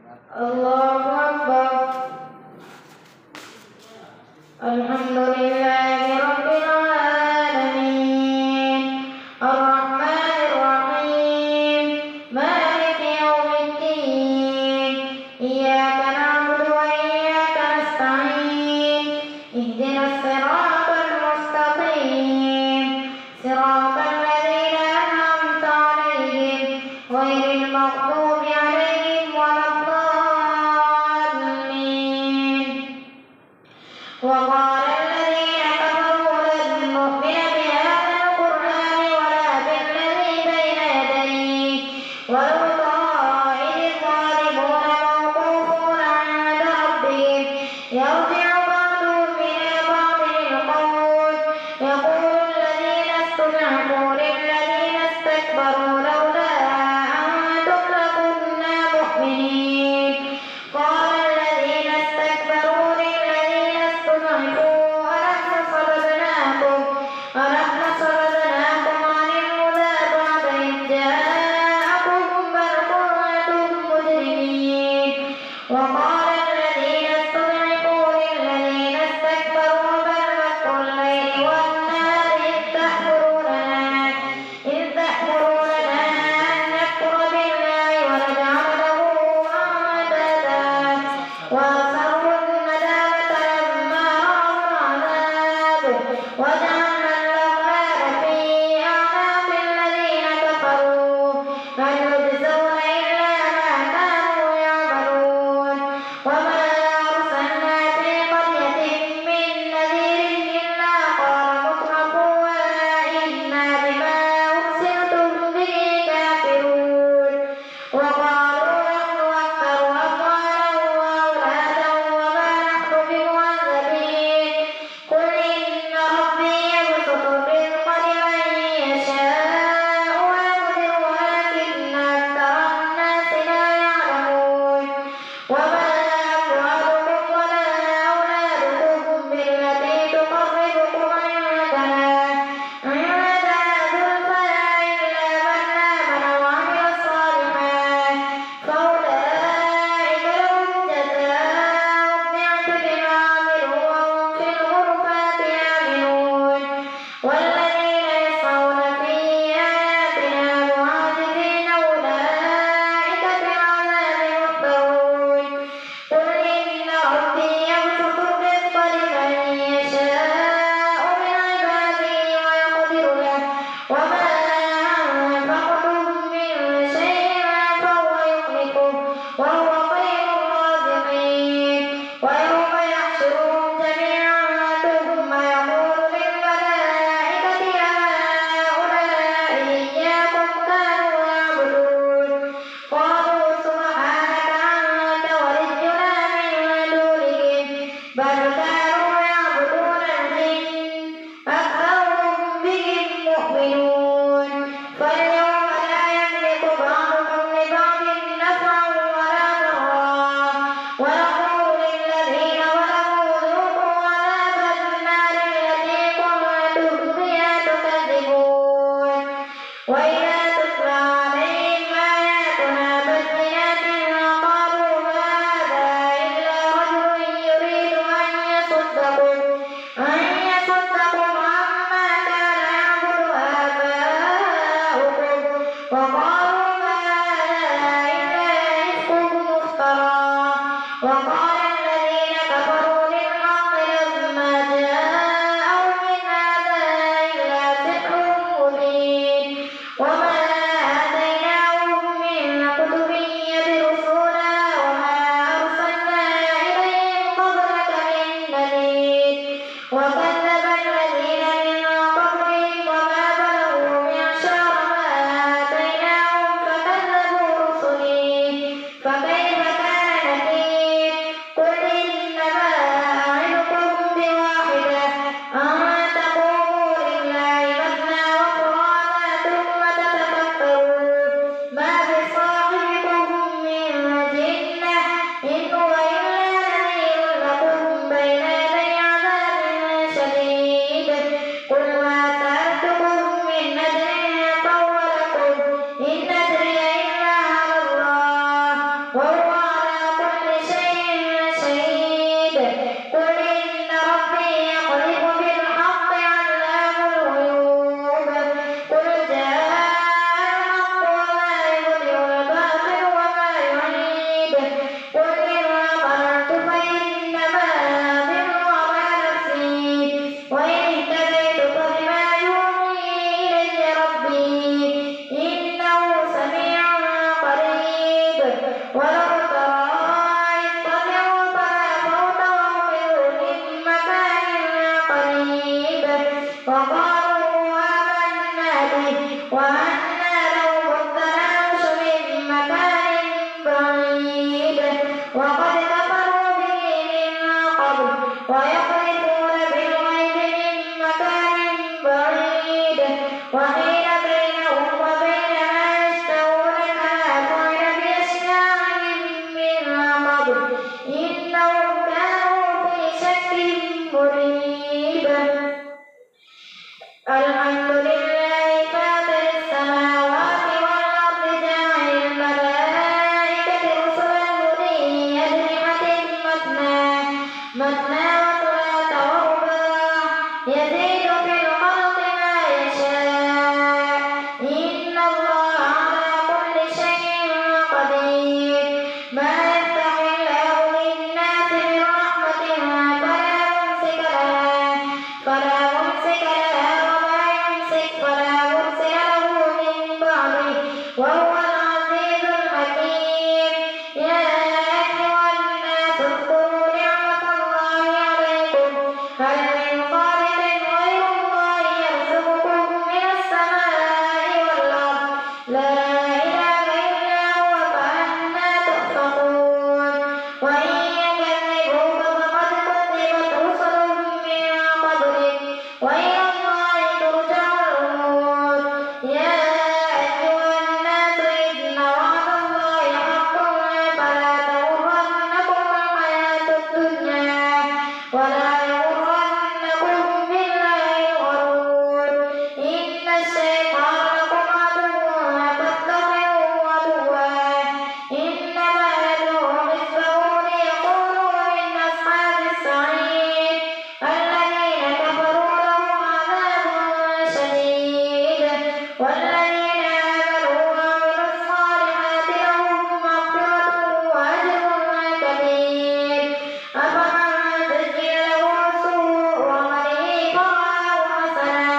Allahu Akbar. Alhamdulillahi Rabbil Alamin. Ar-Rahmanir Rahim. Maliki Yawmiddin. Iyyaka na'budu wa iyyaka nasta'in. Ihdinas siratal mustaqim. Siratal ladzina an'amta 'alaihim ghairil maghdubi 'alaihim waladdallin. وقال الذين كفروا لن نؤمن بهذا القرآن ولا بالذي بين يديه ولو ترى إذ الظالمون موقوفون عند ربهم يرجع بعضهم إلى بعض القول يقول الذين استضعفوا للذين استكبروا لولا أنتم لكنا مؤمنين. قال الذين استكبروا للذين استضعفوا أنحن صددناكم عن الهدى بعد إذ جاءكم بل كنتم مجرمين. وقال الذين استضعفوا للذين استكبروا بل مكر الليل والنهار إذ تأمروننا أن نكفر بالله ونجعل له أندادا وأسروا الندامة لما رأوا العذاب وجعلنا الأغلال في أعناق الذين كفروا هل يجزون إلا ما كانوا يعملون. وما أرسلنا في قرية من نذير إلا قال مترفوها إنا بما أرسلتم به كافرون. وقالوا نحن أكثر أموالا وأولادا وما نحن بمعذبين. قل إن ربي يبسط الرزق لمن يشاء ويقدر ولكن أكثر الناس لا يعلمون. وما أموالكم ولا أولادكم بالتي تقربكم عندنا زلفى إلا من آمن وعمل صالحا فأولئك لهم جزاء الضعف بما عملوا وهم في الغرفات آمنون. والذين يسعون في آياتنا معاجزين أولئك في العذاب محضرون. قل إن ربي يبسط الرزق لمن يشاء من عباده ويقدر له وما أنفقتم من شيء فهو يخلفه وهو خير الرازقين. ويوم يحشرهم جميعا ثم يقول للملائكة أهؤلاء إياكم كانوا يعبدون قالوا سبحانك أنت ولينا من دونهم بل كانوا يعبدون الجن أكثرهم بهم مؤمنون. فاليوم لا يملك بعضكم لبعض نفعا ولا ضرا ونقول للذين ظلموا ذوقوا عذاب النار التي كنتم بها تكذبون. وإذا تتلى عليهم آياتنا بينات قالوا ما هذا إلا رجل يريد أن يصدكم عما كان يعبد آباؤكم وقالوا ما هذا إلا إفك مفترى. وقال الذين كفروا للحق لما جاءهم إن هذا إلا سحر مبين. وما آتيناهم من كتب يدرسونها وما أرسلنا إليهم قبلك من نذير. وكذب الذين من قبلهم وما بلغوا معشار ما آتيناهم فكذبوا رسلي فكيف كان نكير. وقد كفروا به من قبل ويقذفون بالغيب من مكان بعيد وحيل بينهم وبين ما يشتهون كما فعل بأشياعهم من قبل إنهم كانوا في شك مريب. الحمد لله فاطر السماوات والأرض جاعل الملائكة رسلا أولي أجنحة مثنى وثلاث ورباع يزيد في الخلق ما يشاء إن الله على كل شيء قدير. ما يفتح الله للناس من رحمة فلا ممسك لها وما يمسك فلا مرسل له من بعده وهو العزيز الحكيم. يا أيها الناس اذكروا نعمة الله عليكم هل من خالق غير الله يرزقكم من السماء والأرض لا إله إلا هو فأنى تؤفكون. وإن يكذبوك فقد كذبت رسل من قبلك وإلى الله ترجع الأمور. يا أيها الناس إن وعد الله حق فلا تغرنكم الحياة الدنيا ولا يغرنكم بالله الغرور. إن الشيطان لكم عدو فاتخذوه عدوا إنما يدعو حزبه ليكونوا من أصحاب السعير. الذين كفروا لهم عذاب شديد والذين آمنوا وعملوا الصالحات لهم مغفرة وأجر كبير. أفمن زين له سوء عمله فرآه حسنا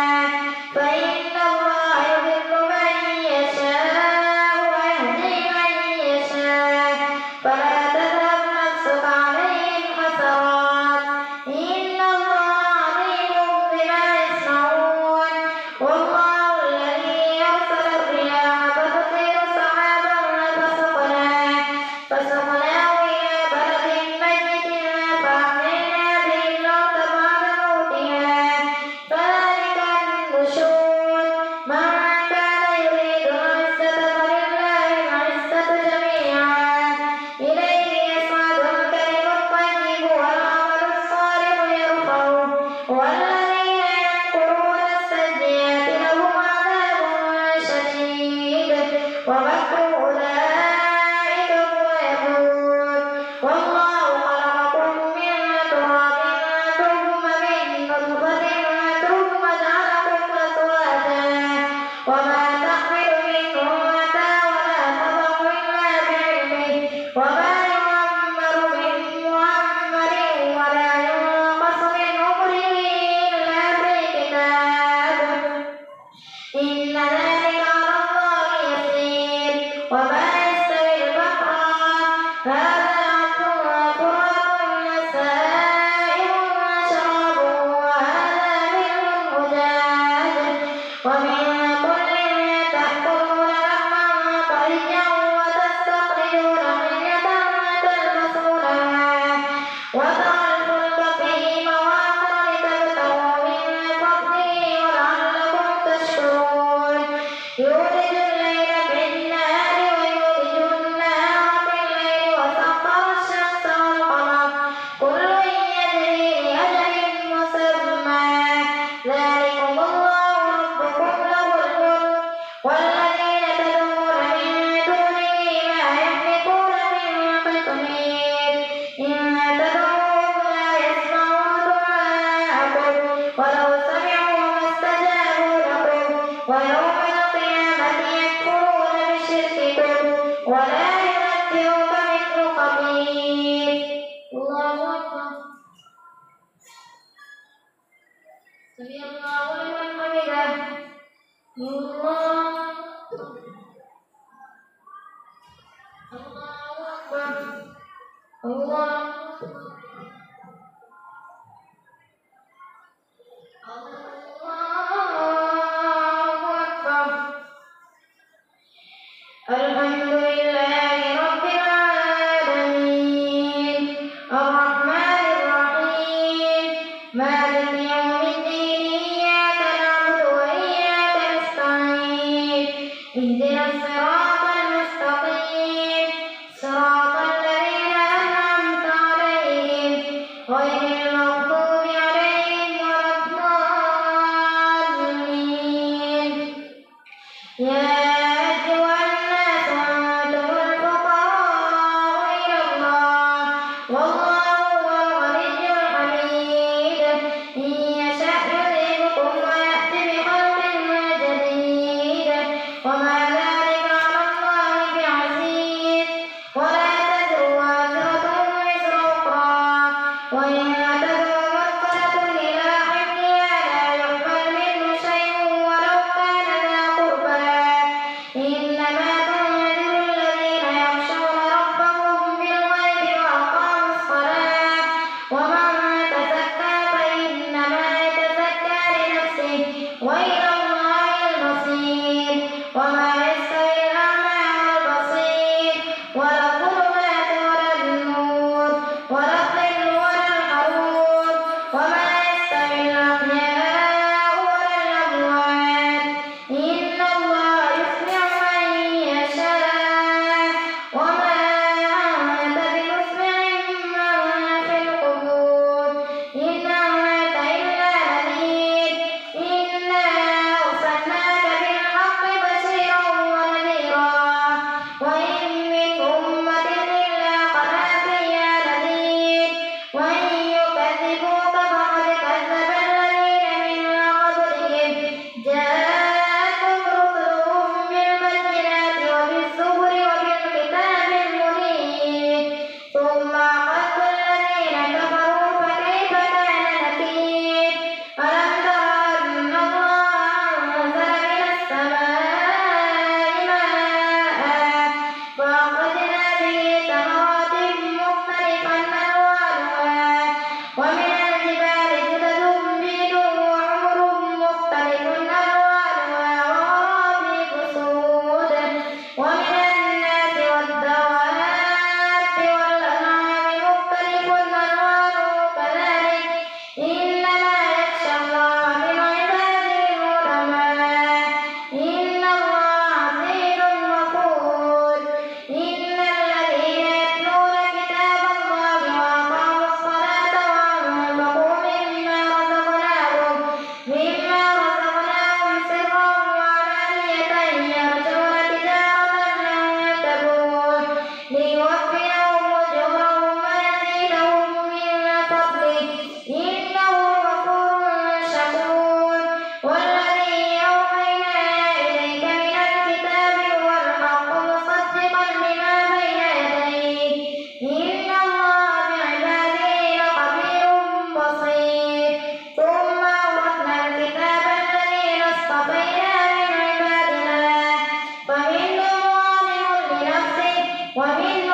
فإن الله يضل من يشاء ويهدي من يشاء فلا تذهب نفسك عليهم حسرات إن الله عليم بما يصنعون. والله الذي أرسل الرياح فتثير سحابا فسقناه إلى بلد ميت فأحيينا به الأرض بعد موتها كذلك النشور. من كان يريد العزة فلله العزة جميعا إليه يصعد الكلم الطيب والعمل الصالح يرفعه والذين يمكرون السيئات لهم عذاب شديد ومكر أولئك هو يبور. والله خلقكم من تراب ثم من نطفة ثم جعلكم أزواجا وما تحمل من أنثى ولا تضع إلا بعلمه وما يعمر من معمر ولا ينقص من عمره إلا في كتاب إن ذلك على الله يسير. وما يستوي البحران هذا عذب فرات سائغ شرابه وهذا ملح أجاج ومن كل تأكلون لحما طريا وتستخرجون حلية تلبسونها وترى الفلك فيه مواخر لتبتغوا من فضله ولعلكم تشكرون. يولج الليل في النهار ويولج النهار في الليل وسخر الشمس والقمر كل يجري لأجل مسمى ذلكم الله ربكم له الملك والذين تدعون من دونه ما يملكون من قطمير إن تدعوهم لا يسمعوا دعاءكم ولو سمعوا ما استجابوا لكم ويوم القيامة يكفرون بشرككم ولا ينبئك مثل خبير. الله أكبر. سمع الله لمن حمده. الله أكبر. الله الحمد لله رب العالمين. ومن